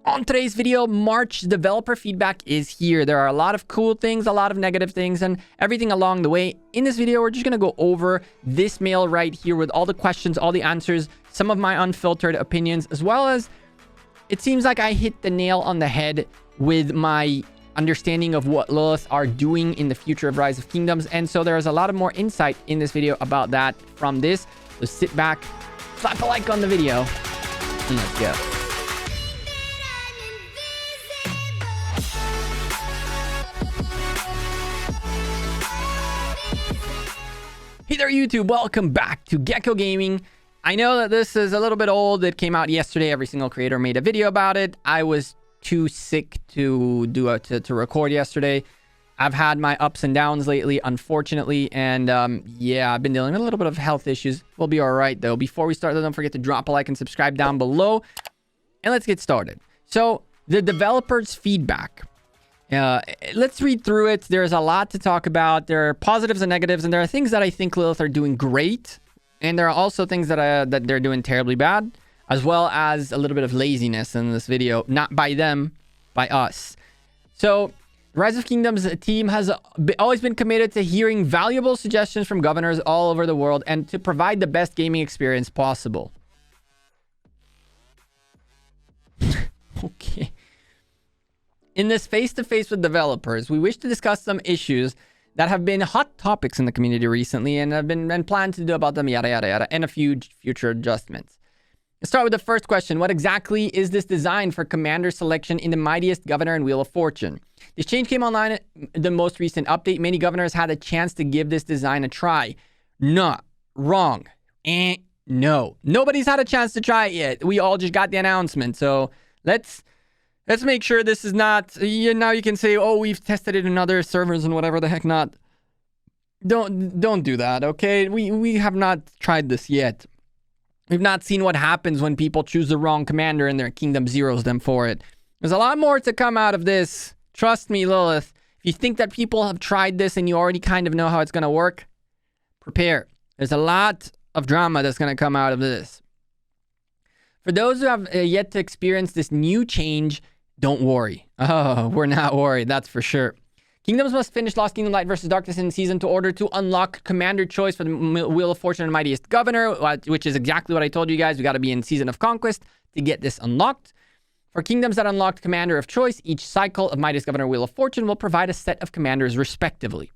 On today's video, March developer feedback is here. There are a lot of cool things, a lot of negative things, and everything along the way. In this video, we're just going to go over this mail right here with all the questions, all the answers, some of my unfiltered opinions, as well as it seems like I hit the nail on the head with my understanding of what Lilith are doing in the future of Rise of Kingdoms. And so there is a lot of more insight in this video about that from this. So sit back, slap a like on the video, and let's go. Hey there, YouTube. Welcome back to Gekko Gaming. I know that this is a little bit old. It came out yesterday. Every single creator made a video about it. I was too sick to to record yesterday. I've had my ups and downs lately, unfortunately. And yeah, I've been dealing with a little bit of health issues. We'll be all right, though. Before we start, don't forget to drop a like and subscribe down below. And let's get started. So the developers' feedback. Let's read through it. There's a lot to talk about. There are positives and negatives, and there are things that I think Lilith are doing great, and there are also things that they're doing terribly bad, as well as a little bit of laziness in this video. Not by them, by us. So, Rise of Kingdoms team has always been committed to hearing valuable suggestions from governors all over the world and to provide the best gaming experience possible. Okay. In this face-to-face with developers, we wish to discuss some issues that have been hot topics in the community recently and have been planned to do about them, yada, yada, yada, and a few future adjustments. Let's start with the first question. What exactly is this design for commander selection in the Mightiest Governor and Wheel of Fortune? This change came online in the most recent update. Many governors had a chance to give this design a try. Not wrong. No. Nobody's had a chance to try it yet. We all just got the announcement. So let's make sure this is not... now you can say, oh, we've tested it in other servers and whatever the heck not. Don't do that, okay? We have not tried this yet. We've not seen what happens when people choose the wrong commander and their kingdom zeroes them for it. There's a lot more to come out of this. Trust me, Lilith. If you think that people have tried this and you already kind of know how it's going to work, prepare. There's a lot of drama that's going to come out of this. For those who have yet to experience this new change... don't worry. Oh, we're not worried. That's for sure. Kingdoms must finish Lost Kingdom Light versus Darkness in season to order to unlock commander choice for the Wheel of Fortune and Mightiest Governor, which is exactly what I told you guys. We got to be in Season of Conquest to get this unlocked. For kingdoms that unlocked commander of choice, each cycle of Mightiest Governor Wheel of Fortune will provide a set of commanders respectively.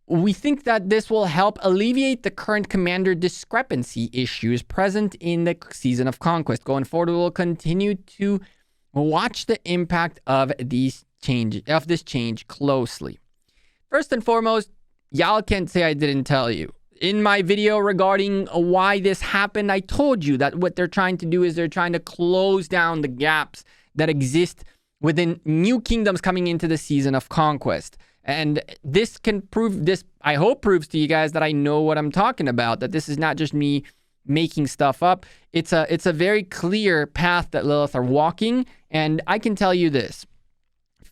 We think that this will help alleviate the current commander discrepancy issues present in the Season of Conquest. Going forward, we will continue to watch the impact of this change closely. First and foremost, y'all can't say I didn't tell you. In my video regarding why this happened, I told you that what they're trying to do is they're trying to close down the gaps that exist within new kingdoms coming into the Season of Conquest. And this can prove, I hope proves to you guys that I know what I'm talking about, that this is not just me making stuff up. It's a very clear path that Lilith are walking, and I can tell you this.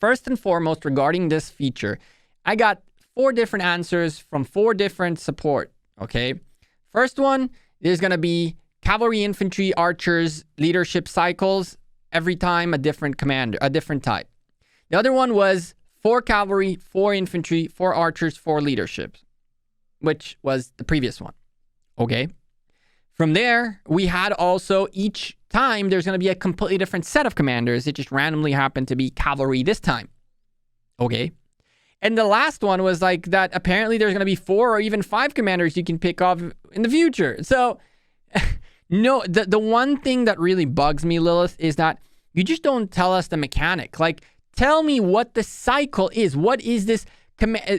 First and foremost, regarding this feature, I got 4 different answers from 4 different support, okay? First one, there's going to be cavalry, infantry, archers, leadership cycles, every time a different commander, a different type. The other one was 4 cavalry, 4 infantry, 4 archers, 4 leaderships, which was the previous one. Okay. From there, we had also each time there's going to be a completely different set of commanders. It just randomly happened to be cavalry this time. Okay. And the last one was like that apparently there's going to be 4 or even 5 commanders you can pick off in the future. So, no, the one thing that really bugs me, Lilith, is that you just don't tell us the mechanic. Like, tell me what the cycle is. What is this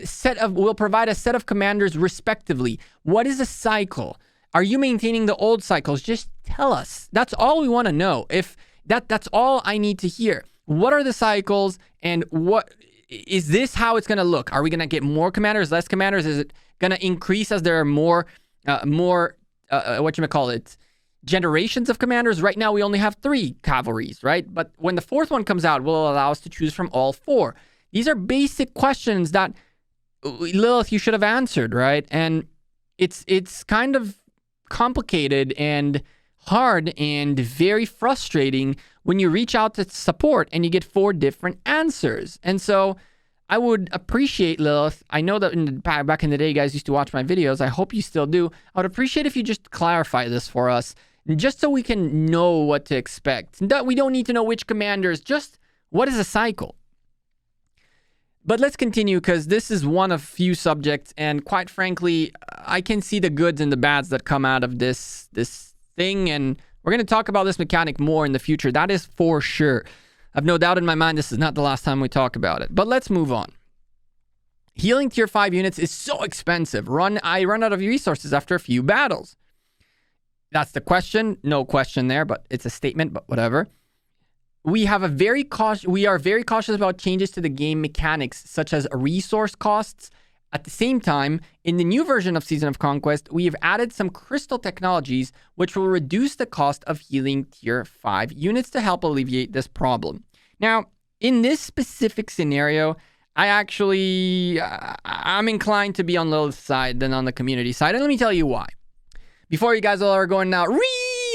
set of... will provide a set of commanders respectively. What is a cycle? Are you maintaining the old cycles? Just tell us. That's all we want to know. If that's all I need to hear. What are the cycles, and what is this how it's going to look? Are we going to get more commanders, less commanders? Is it going to increase as there are more whatchamacallit, generations of commanders? Right now, we only have 3 cavalries, right? But when the 4th one comes out, will allow us to choose from all 4. These are basic questions that, Lilith, you should have answered, right? And it's kind of complicated and hard and very frustrating when you reach out to support and you get 4 different answers. And so I would appreciate, Lilith, I know that back in the day, you guys used to watch my videos. I hope you still do. I would appreciate if you just clarify this for us, just so we can know what to expect. We don't need to know which commanders, just what is a cycle. But let's continue, because this is one of few subjects, and quite frankly, I can see the goods and the bads that come out of this thing, and we're going to talk about this mechanic more in the future. That is for sure. I've no doubt in my mind this is not the last time we talk about it. But let's move on. Healing tier 5 units is so expensive. I run out of resources after a few battles. That's the question. No question there, but it's a statement, but whatever. We are very cautious about changes to the game mechanics, such as resource costs. At the same time, in the new version of Season of Conquest, we have added some crystal technologies which will reduce the cost of healing tier 5 units to help alleviate this problem. Now, in this specific scenario, I'm inclined to be on Lilith's side than on the community side, and let me tell you why. Before you guys all are going now,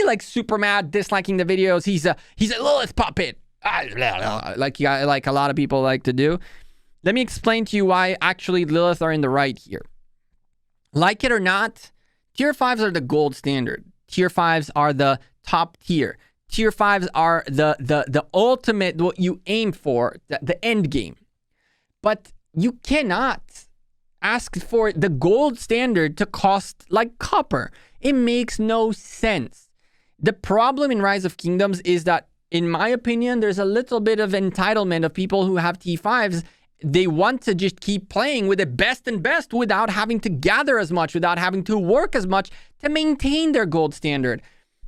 like super mad, disliking the videos, he's a Lilith puppet, like a lot of people like to do. Let me explain to you why actually Lilith are in the right here. Like it or not, tier 5s are the gold standard. Tier 5s are the top tier. Tier 5s are the ultimate, what you aim for, the end game. But you cannot ask for the gold standard to cost like copper. It makes no sense. The problem in Rise of Kingdoms is that, in my opinion, there's a little bit of entitlement of people who have T5s. They want to just keep playing with the best and best without having to gather as much, without having to work as much to maintain their gold standard.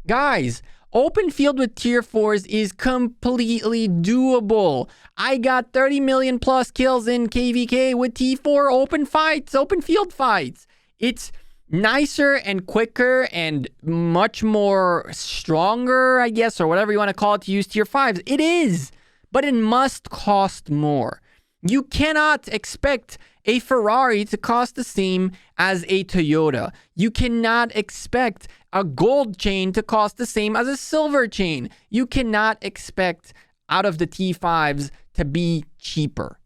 Guys, open field with tier 4s is completely doable. I got 30 million plus kills in KVK with T4 open field fights. It's nicer and quicker and much more stronger, I guess, or whatever you want to call it, to use tier 5s. It is, but it must cost more. You cannot expect a Ferrari to cost the same as a Toyota. You cannot expect a gold chain to cost the same as a silver chain. You cannot expect out of the T5s to be cheaper.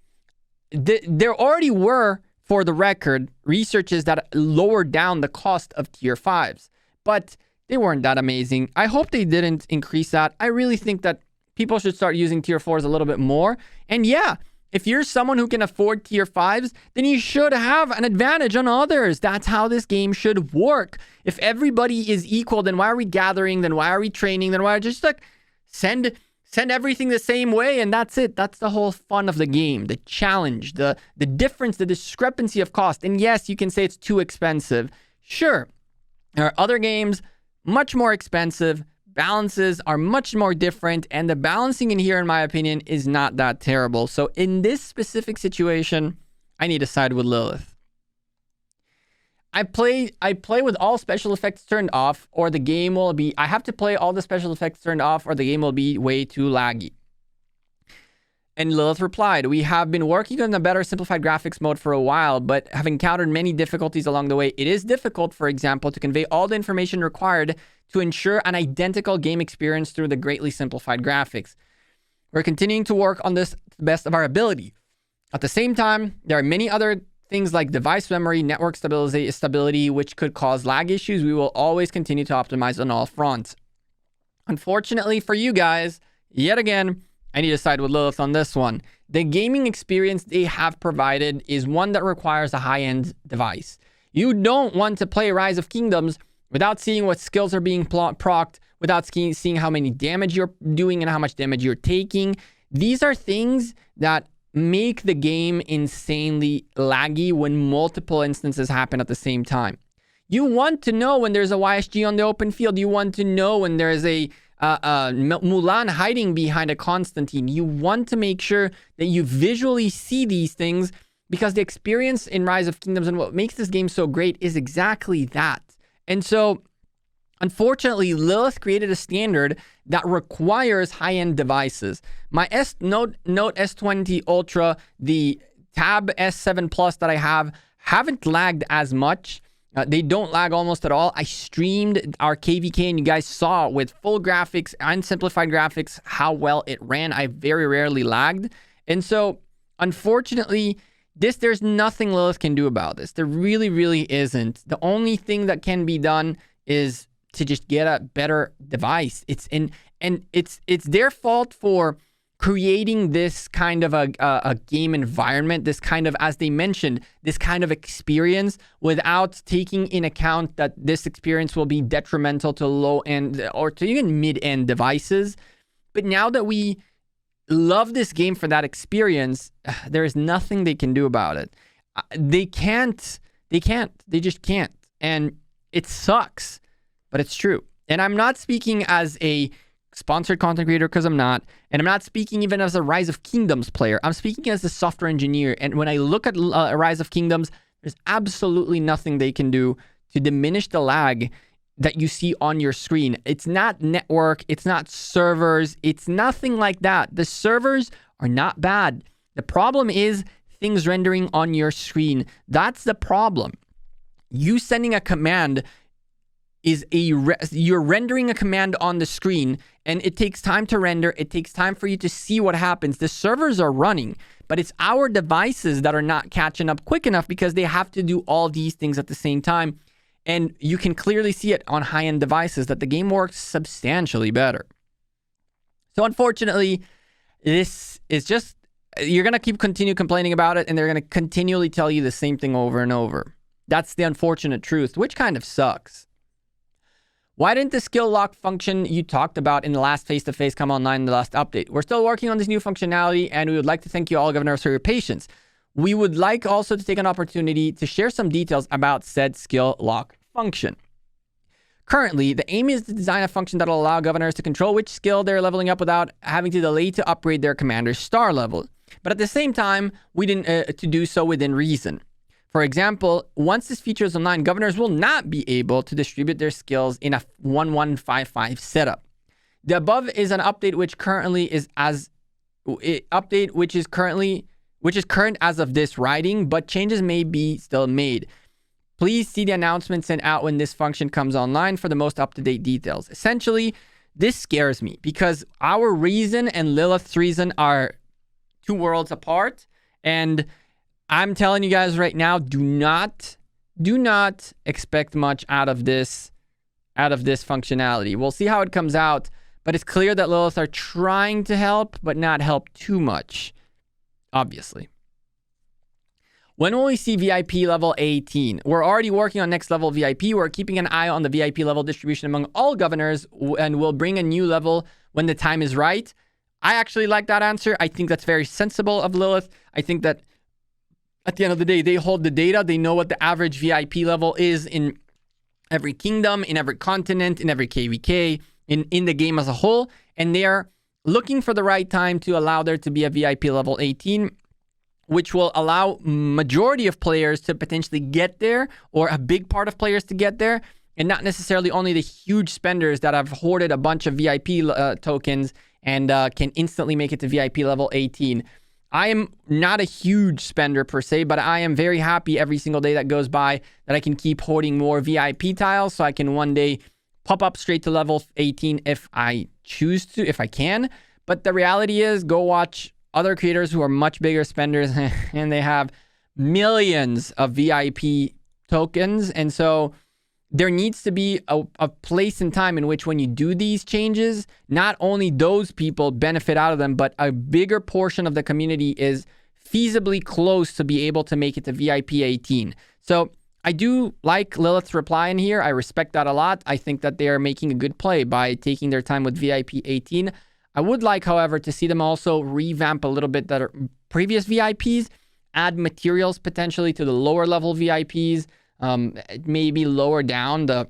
There already were, for the record, researches that lowered down the cost of tier 5s, but they weren't that amazing. I hope they didn't increase that. I really think that people should start using tier 4s a little bit more. And yeah, if you're someone who can afford tier 5s, then you should have an advantage on others. That's how this game should work. If everybody is equal, then why are we gathering? Then why are we training? Then why just like send everything the same way, and that's it. That's the whole fun of the game, the challenge, the difference, the discrepancy of cost. And yes, you can say it's too expensive. Sure, there are other games much more expensive. Balances are much more different, and the balancing in here, in my opinion, is not that terrible. So in this specific situation, I need to side with Lilith. I play with all special effects turned off, or the game will be... I have to play all the special effects turned off, or the game will be way too laggy. And Lilith replied, we have been working on a better simplified graphics mode for a while, but have encountered many difficulties along the way. It is difficult, for example, to convey all the information required to ensure an identical game experience through the greatly simplified graphics. We're continuing to work on this to the best of our ability. At the same time, there are many other things like device memory, network stability, which could cause lag issues. We will always continue to optimize on all fronts. Unfortunately for you guys, yet again, I need to side with Lilith on this one. The gaming experience they have provided is one that requires a high-end device. You don't want to play Rise of Kingdoms without seeing what skills are being procced, without seeing how many damage you're doing and how much damage you're taking. These are things that make the game insanely laggy when multiple instances happen at the same time. You want to know when there's a YSG on the open field. You want to know when there's a Mulan hiding behind a Constantine. You want to make sure that you visually see these things, because the experience in Rise of Kingdoms and what makes this game so great is exactly that. And so, unfortunately, Lilith created a standard that requires high-end devices. My Note S20 Ultra, the Tab S7 Plus that I have, haven't lagged as much. They don't lag almost at all. I streamed our KVK and you guys saw with full graphics, unsimplified graphics, how well it ran. I very rarely lagged. And so, unfortunately, there's nothing Lilith can do about this. There really, really isn't. The only thing that can be done is to just get a better device. It's their fault for creating this kind of a game environment, this kind of, as they mentioned, this kind of experience without taking in account that this experience will be detrimental to low-end or to even mid-end devices. But now that we love this game for that experience, there is nothing they can do about it. They just can't. And it sucks, but it's true. And I'm not speaking as a sponsored content creator, because I'm not. And I'm not speaking even as a Rise of Kingdoms player. I'm speaking as a software engineer. And when I look at Rise of Kingdoms, there's absolutely nothing they can do to diminish the lag that you see on your screen. It's not network. It's not servers. It's nothing like that. The servers are not bad. The problem is things rendering on your screen. That's the problem. You sending a command is you're rendering a command on the screen, and it takes time to render. It takes time for you to see what happens. The servers are running, but it's our devices that are not catching up quick enough because they have to do all these things at the same time. And you can clearly see it on high-end devices that the game works substantially better. So unfortunately, this is just, you're going to continue complaining about it, and they're going to continually tell you the same thing over and over. That's the unfortunate truth, which kind of sucks. Why didn't the skill lock function you talked about in the last face-to-face come online in the last update? We're still working on this new functionality, and we would like to thank you all, governors, for your patience. We would like also to take an opportunity to share some details about said skill lock function. Currently, the aim is to design a function that will allow governors to control which skill they're leveling up without having to delay to upgrade their commander's star level. But at the same time, we didn't to do so within reason. For example, once this feature is online, governors will not be able to distribute their skills in a 1155 setup. The above is an update which is current as of this writing, but changes may be still made. Please see the announcement sent out when this function comes online for the most up-to-date details. Essentially, this scares me because our reason and Lilith's reason are two worlds apart, and I'm telling you guys right now, do not expect much out of this functionality. We'll see how it comes out, but it's clear that Lilith are trying to help, but not help too much, obviously. When will we see VIP level 18? We're already working on next level VIP. We're keeping an eye on the VIP level distribution among all governors, and we'll bring a new level when the time is right. I actually like that answer. I think that's very sensible of Lilith. I think that at the end of the day, they hold the data. They know what the average VIP level is in every kingdom, in every continent, in every KVK, in the game as a whole. And they are looking for the right time to allow there to be a VIP level 18, which will allow majority of players to potentially get there, or a big part of players to get there, and not necessarily only the huge spenders that have hoarded a bunch of VIP tokens and can instantly make it to VIP level 18. I am not a huge spender per se, but I am very happy every single day that goes by that I can keep hoarding more VIP tiles so I can one day pop up straight to level 18 if I choose to, if I can. But the reality is, go watch other creators who are much bigger spenders and they have millions of VIP tokens. And so there needs to be a place and time in which when you do these changes, not only those people benefit out of them, but a bigger portion of the community is feasibly close to be able to make it to VIP 18. So I do like Lilith's reply in here. I respect that a lot. I think that they are making a good play by taking their time with VIP 18. I would like, however, to see them also revamp a little bit that previous VIPs, add materials potentially to the lower level VIPs, maybe lower down the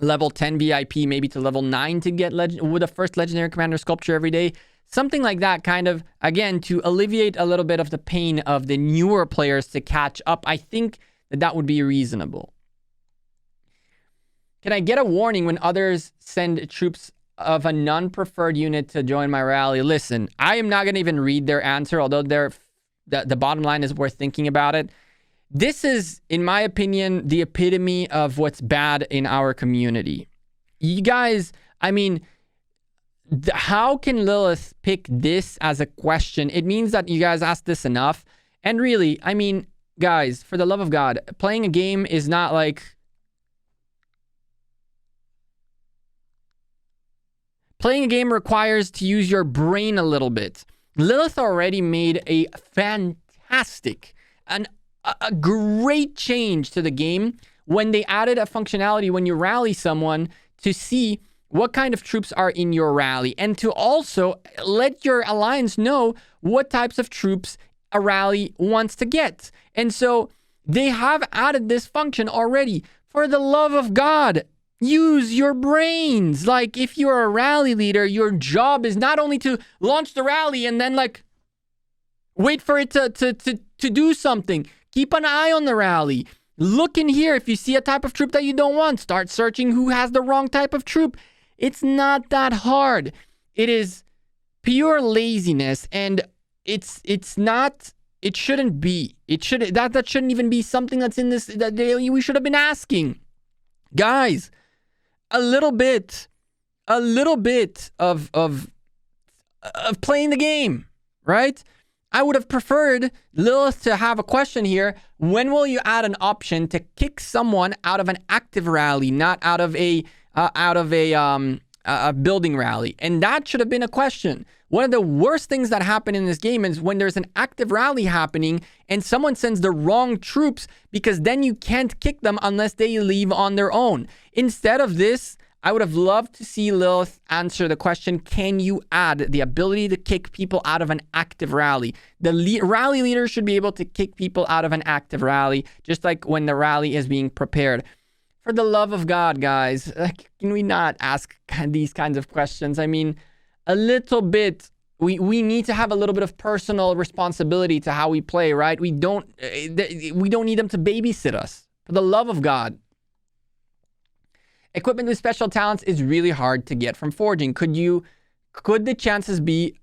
level 10 VIP, maybe to level 9 to get with the first legendary commander sculpture every day. Something like that, kind of, again, to alleviate a little bit of the pain of the newer players to catch up. I think that would be reasonable. Can I get a warning when others send troops of a non-preferred unit to join my rally? Listen, I am not going to even read their answer, although the bottom line is worth thinking about it. This is, in my opinion, the epitome of what's bad in our community. You guys, I mean, how can Lilith pick this as a question? It means that you guys asked this enough. And really, I mean, guys, for the love of God, playing a game is not like... Playing a game requires to use your brain a little bit. Lilith already made a fantastic, a great change to the game when they added a functionality when you rally someone to see what kind of troops are in your rally, and to also let your alliance know what types of troops a rally wants to get. And so they have added this function already. For the love of God, use your brains. Like, if you're a rally leader, your job is not only to launch the rally and then like wait for it to do something. Keep an eye on the rally. Look in here. If you see a type of troop that you don't want, start searching who has the wrong type of troop. It's not that hard. It is pure laziness, and it's not. It shouldn't be. That shouldn't even be something that's in this that we should have been asking, guys. A little bit of playing the game, right? I would have preferred Lilith to have a question here. When will you add an option to kick someone out of an active rally, not out of a building rally? And that should have been a question. One of the worst things that happen in this game is when there's an active rally happening and someone sends the wrong troops, because then you can't kick them unless they leave on their own. Instead of this, I would have loved to see Lilith answer the question, can you add the ability to kick people out of an active rally? The rally leader should be able to kick people out of an active rally, just like when the rally is being prepared. For the love of God, guys, can we not ask these kinds of questions? I mean, a little bit, we need to have a little bit of personal responsibility to how we play, right? We don't need them to babysit us. For the love of God. Equipment with special talents is really hard to get from forging. Could the chances be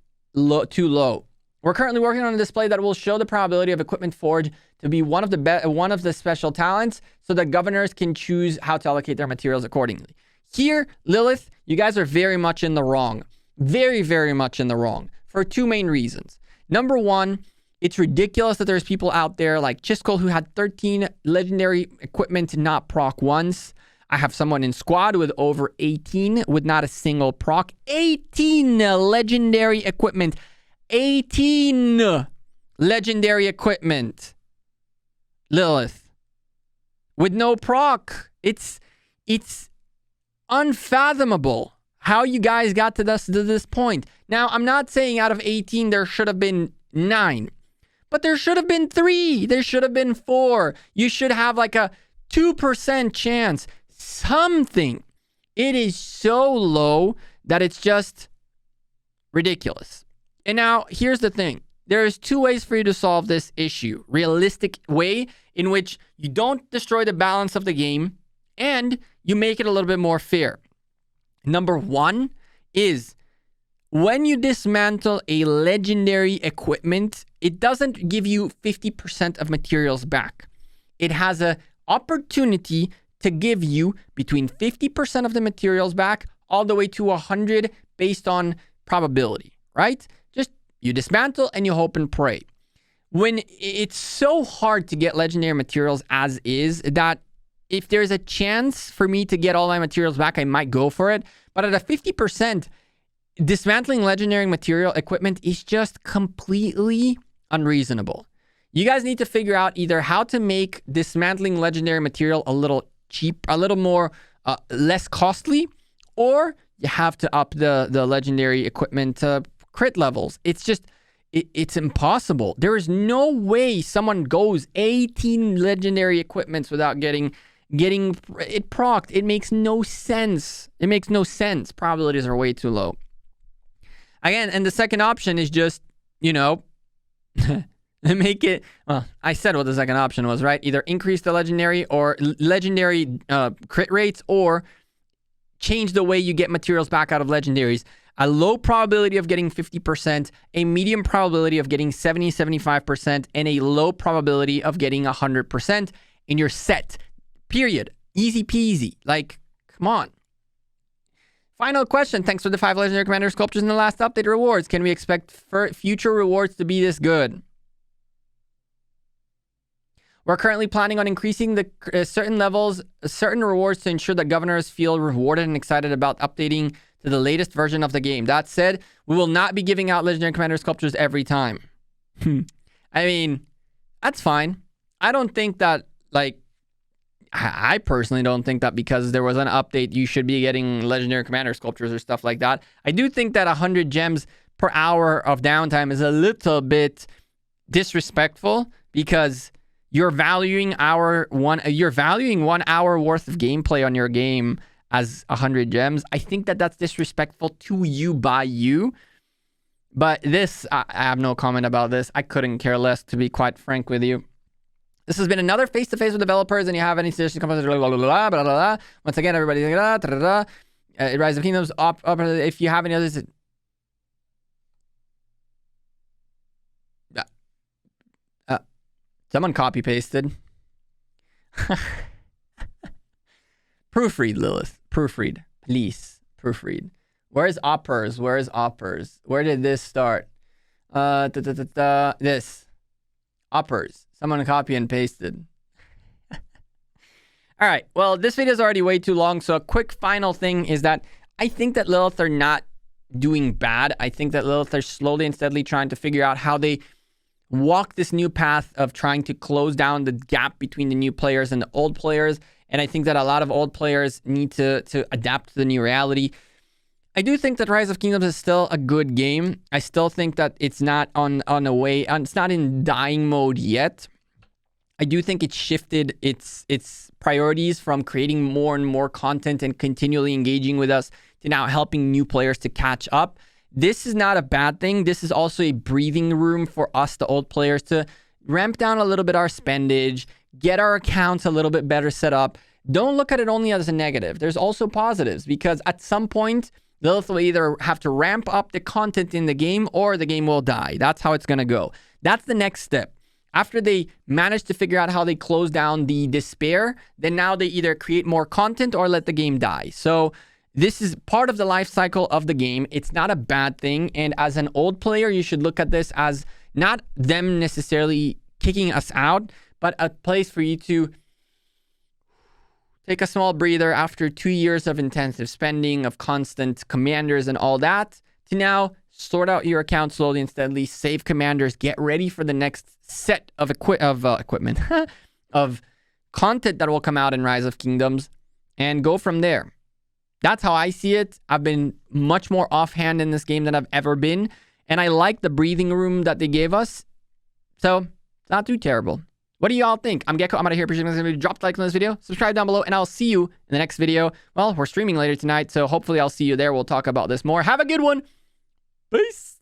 too low? We're currently working on a display that will show the probability of equipment forged to be one of the special talents, so that governors can choose how to allocate their materials accordingly. Here, Lilith, you guys are very much in the wrong. Very, very much in the wrong. For two main reasons. Number one, it's ridiculous that there's people out there like Chisco who had 13 legendary equipment not proc once. I have someone in squad with over 18 with not a single proc. 18 legendary equipment. 18 legendary equipment. Lilith. With no proc. It's unfathomable how you guys got to this point. Now, I'm not saying out of 18 there should have been 9. But there should have been 3. There should have been 4. You should have like a 2% chance. Something. It is so low that it's just ridiculous. And now, here's the thing. There's 2 ways for you to solve this issue. Realistic way in which you don't destroy the balance of the game and you make it a little bit more fair. Number 1 is when you dismantle a legendary equipment, it doesn't give you 50% of materials back. It has an opportunity to give you between 50% of the materials back all the way to 100 based on probability, right? Just you dismantle and you hope and pray. When it's so hard to get legendary materials as is, that if there's a chance for me to get all my materials back, I might go for it. But at a 50%, dismantling legendary material equipment is just completely unreasonable. You guys need to figure out either how to make dismantling legendary material a little cheap, a little more less costly, or you have to up the legendary equipment crit levels. It's just it's impossible. There is no way someone goes 18 legendary equipments without getting it procced. It makes no sense. It makes no sense. Probabilities are way too low. Again, and the second option is just, make it, well, I said what the second option was, right? Either increase the legendary or legendary crit rates, or change the way you get materials back out of legendaries. a low probability of getting 50%, a medium probability of getting 70, 75%, and a low probability of getting 100%, and you're set. Period. Easy peasy. Like, come on. Final question. Thanks for the 5 legendary commander sculptures in the last update rewards. Can we expect future rewards to be this good? We're currently planning on increasing the certain levels, certain rewards to ensure that governors feel rewarded and excited about updating to the latest version of the game. That said, we will not be giving out legendary commander sculptures every time. I mean, that's fine. I don't think that, like, I personally don't think that because there was an update, you should be getting legendary commander sculptures or stuff like that. I do think that 100 gems per hour of downtime is a little bit disrespectful because you're valuing 1 hour worth of gameplay on your game as 100 gems. I think that that's disrespectful to you by you. But this, I have no comment about this. I couldn't care less, to be quite frank with you. This has been another face-to-face with developers, and you have any suggestions, comments, blah, blah, blah, blah, blah, blah. Once again, everybody, Rise of Kingdoms, if you have any others... Someone copy-pasted. Proofread, Lilith. Proofread. Please. Proofread. Where's Oppers? Where's Oppers? Where did this start? This. Oppers. Someone copy and pasted. All right. Well, this video is already way too long. So a quick final thing is that I think that Lilith are not doing bad. I think that Lilith are slowly and steadily trying to figure out how they walk this new path of trying to close down the gap between the new players and the old players. And I think that a lot of old players need to adapt to the new reality. I do think that Rise of Kingdoms is still a good game. I still think that it's not it's not in dying mode yet. I do think it shifted its priorities from creating more and more content and continually engaging with us to now helping new players to catch up. This is not a bad thing. This is also a breathing room for us, the old players, to ramp down a little bit our spendage, get our accounts a little bit better set up. Don't look at it only as a negative. There's also positives because at some point, Lilith will either have to ramp up the content in the game or the game will die. That's how it's going to go. That's the next step. After they manage to figure out how they close down the despair, then now they either create more content or let the game die. So this is part of the life cycle of the game. It's not a bad thing. And as an old player, you should look at this as not them necessarily kicking us out, but a place for you to take a small breather after 2 years of intensive spending, of constant commanders and all that, to now sort out your account slowly and steadily, save commanders, get ready for the next set of equipment, of content that will come out in Rise of Kingdoms, and go from there. That's how I see it. I've been much more offhand in this game than I've ever been, and I like the breathing room that they gave us, so it's not too terrible. What do y'all think? I'm Gekko. I'm out of here. Appreciate this video. Drop a like on this video. Subscribe down below, and I'll see you in the next video. Well, we're streaming later tonight, so hopefully I'll see you there. We'll talk about this more. Have a good one. Peace.